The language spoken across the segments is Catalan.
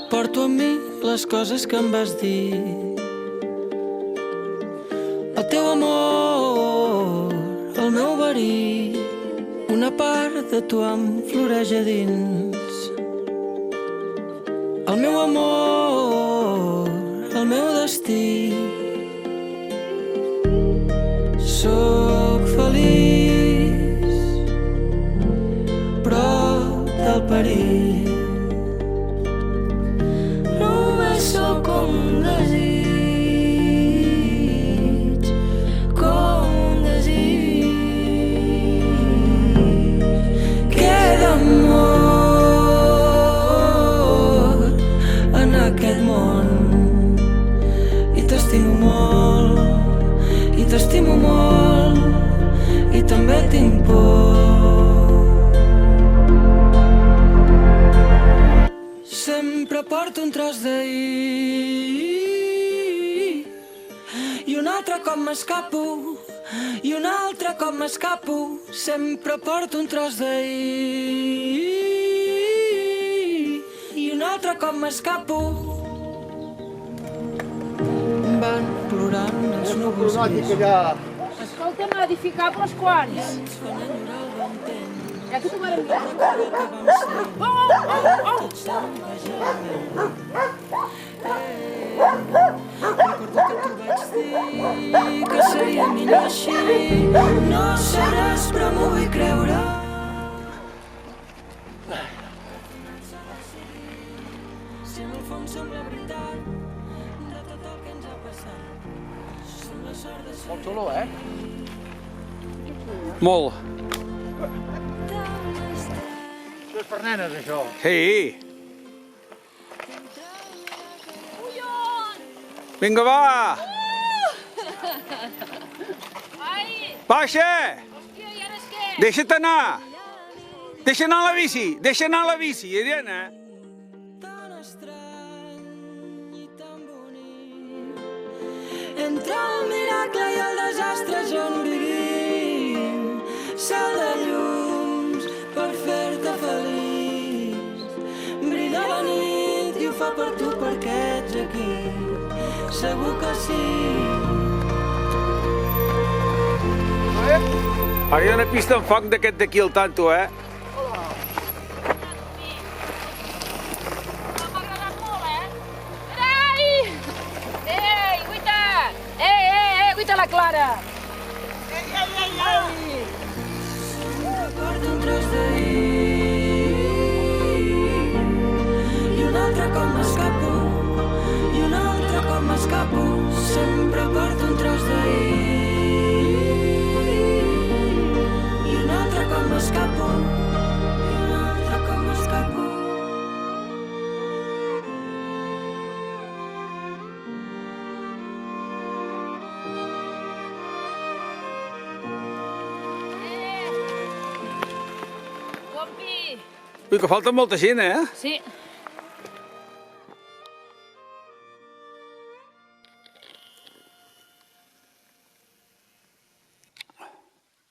porto amb mi les coses que em vas dir. El teu amor, el meu verí, una part de tu em floreix a dins. El meu amor, el meu destí. Sóc feliç prop del perill. Només sóc un desig, com un desig. Queda amor en aquest món i t'estimo molt, i t'estimo molt, i també tinc por. Sempre porto un tros d'ahir i un altre cop m'escapo, i un altre cop m'escapo. Sempre porto un tros d'ahir i un altre cop m'escapo. Van plorant els núvols grisos. Escolta'm, edificables quants? Ja que t'ho vam dir. Recordo que t'ho vaig dir, que seria millor així. No seràs, però m'ho vull creure. Si en el fons som la veritat de tot el que ens ha passat, som la sort de ser. Molt xulo, eh? Molt. Això és per nenes, això. Sí. Vinga, va. Ai, Baixa. hòstia, i ara és què? Deixa't anar. Deixa anar la bici. Deixa anar la bici, Irene. Tan estrany i tan bonic. Entre el miracle i el desastre és on vivim. Cel de llums per fer-te feliç. Brilla la nit i ho fa per tu perquè ets aquí. Segur que sí. Ara hi ha una pista amb foc d'aquest d'aquí al tanto, eh? M'ha agradat molt, eh? Ai! Ei, guaita! Guaita la Clara! Porto un tros d'ahir i un altre cop m'escapo, i un altre cop m'escapo. Sempre porto un tros d'ahir i un altre cop m'escapo, i un altre cop m'escapo. Compi! Ui, que falta molta gent, eh? Sí.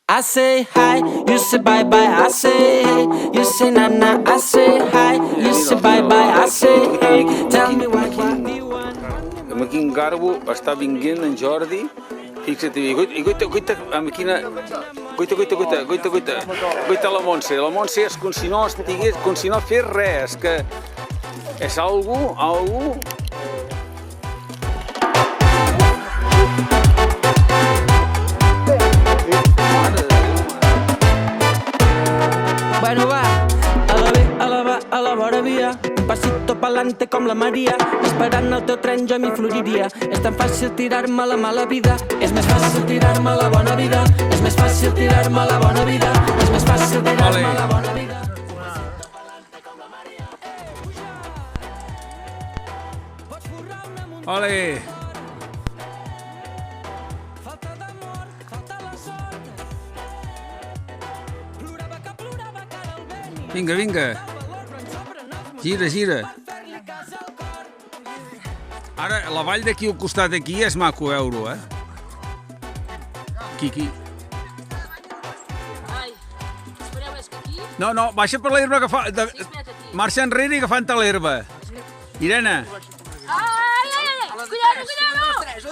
I say hi, you say bye bye, I say hey, you say na na, I say hi, you say bye bye, I say hey, tell me what do you want. Amb quin garbo està vinguent en Jordi. Fixa't, i guaita, amb quina... Guaita la Montse. La Montse és com si no estigués, com si no fes res, que és algú... Bueno va, a la vora via, un pasito pa'lante com la Maria, esperant el teu tren jo m'hi floriria. És tan fàcil tirar-me la mala vida, és més fàcil tirar-me la bona vida, és més fàcil tirar-me la bona vida, és més fàcil tirar-me la bona vida. Ole! Vinga, vinga. Gira, gira. Ara, la vall d'aquí al costat d'aquí és maco veure-ho, eh? Aquí. Ai, espereu, és que aquí... No, baixa per l'herba que fa... Marxa enrere i agafant-te l'herba. Irene. Ai, ai, ai, cuidado, cuidado!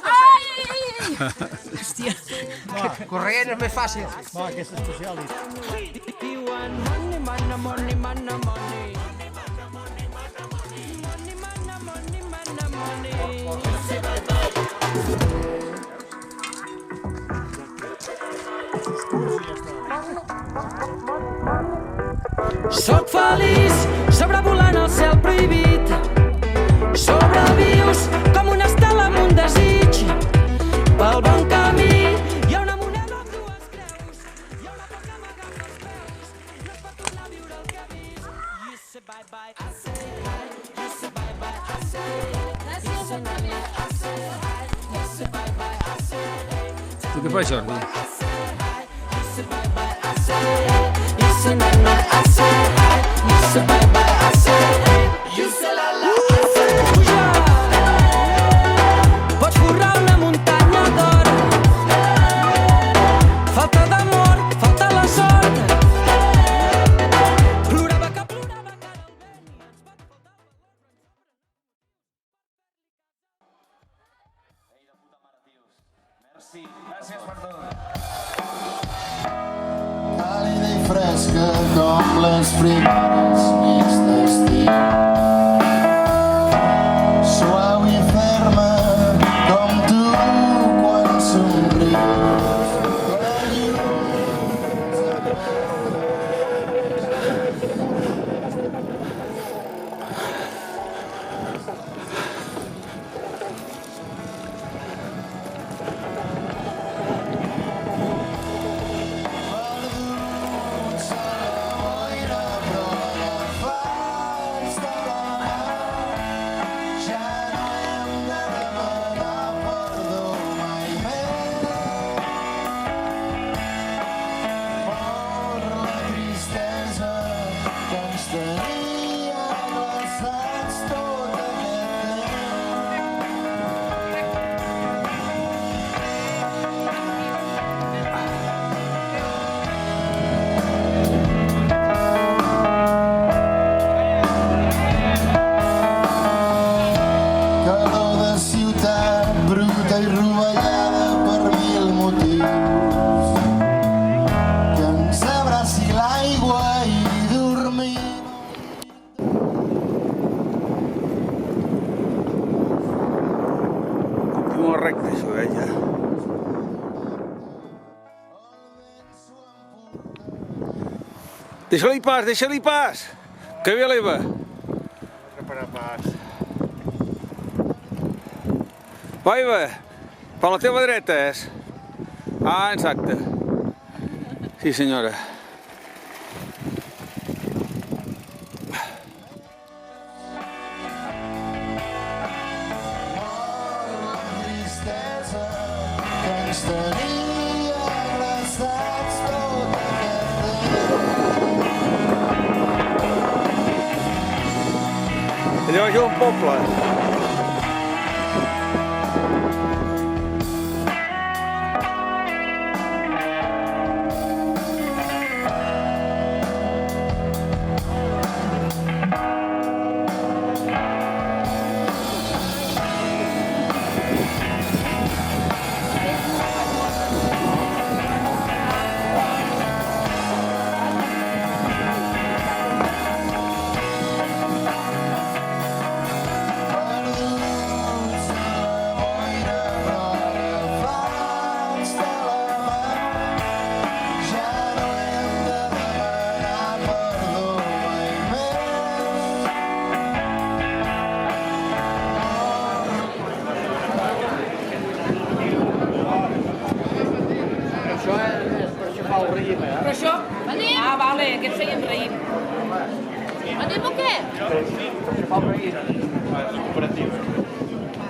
Ai, ai, ai! Hòstia. Corrent és més fàcil. Va, aquesta és especial. Diuen money, mana, money, mana, money. Soc feliç sobrevolant el cel prohibit. Sobrevius com una estela amb un desig. Pel bon camí hi ha una moneda amb dues creus. Hi ha una porta que m'agafa els peus. No es pot tornar a viure el que he vist. You say bye bye, I say hi. You say bye bye, I say hi. You say bye bye, I say hi. You say bye bye, I say hi. Tu què fas, Jordi? You say bye bye, I say hi. You say night night, I say hi. You say bye bye, I say hi. You say la la, I say puja. Pots forrar una muntanya d'or. Falta d'amor, falta la sort. Plorava que ara el vent ens pot faltar. Merci, gràcies per tot. Càlida i fresca com les primeres nits d'estiu. Suau i ferma com tu quan somrius. La llum calor de ciutat bruta i rovellada per mil motius. Que ens abraci l'aigua i dormir. Continua recte, això, ja. Deixa-li pas. Que ve l'Eva. Preparar pas. Va, Eva, per la teva dreta és. Ah, exacte. Sí, senyora. La tristesa que ens tenia abraçats tot aquest temps. Allò és un poble. Però això... Anem? Ah, vale, aquest feien raïm. Anem o què?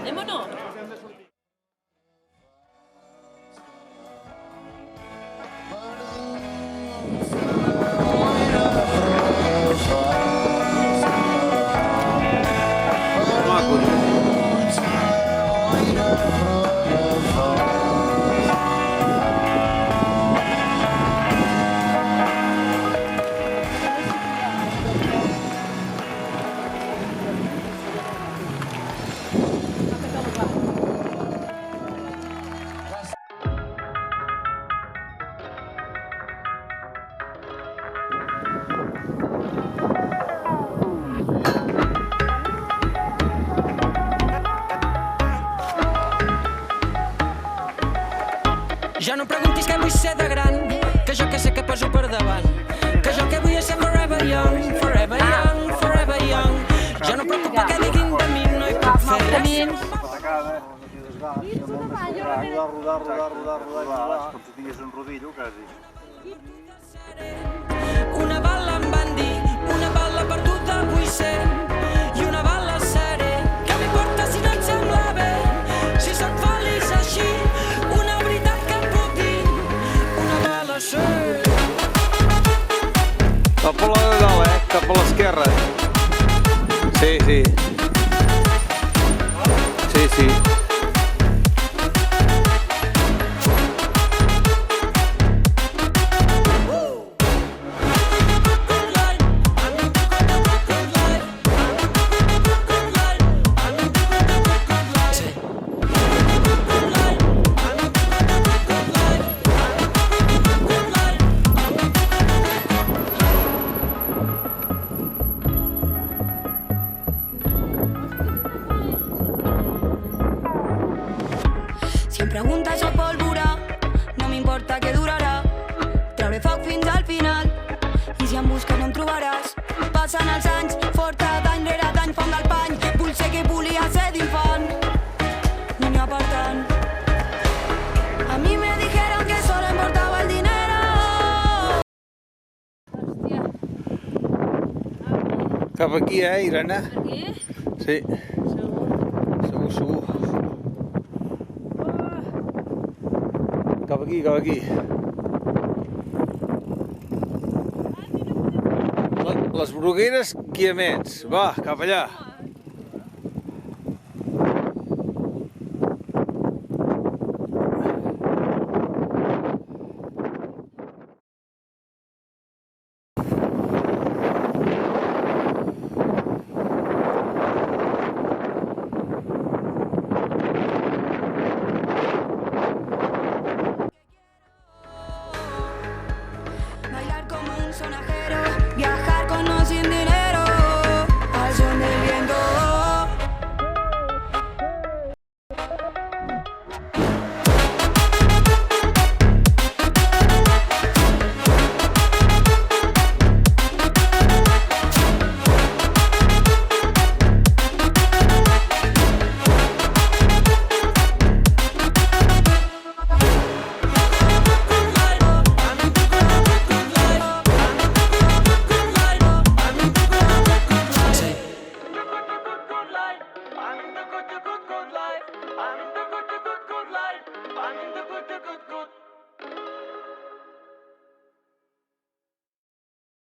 Anem o no? camins. Com si tingués un rodillo, quasi. Una bala em van dir, una bala perduda vull ser, i una bala seré. Què m'importa si no et sembla bé? Si sóc feliç així, una veritat que et puc dir, una bala ser. Cap a la de dalt, cap a l'esquerra. Sí, sí. Sí, sí. Si em preguntes a pólvora, no m'importa què durarà. Trauré foc fins al final, i si em busques no em trobaràs. Passen els anys, forta d'any rere d'any, fong del pany. Vull ser qui volia ser d'infant, no n'hi ha per tant. A mi me dijeron que solo importaba el dinero. Cap aquí, Irene? Aquí? Sí. Segur, segur. Cap aquí, cap aquí. Les Brugueres Guiamets. Va, cap allà.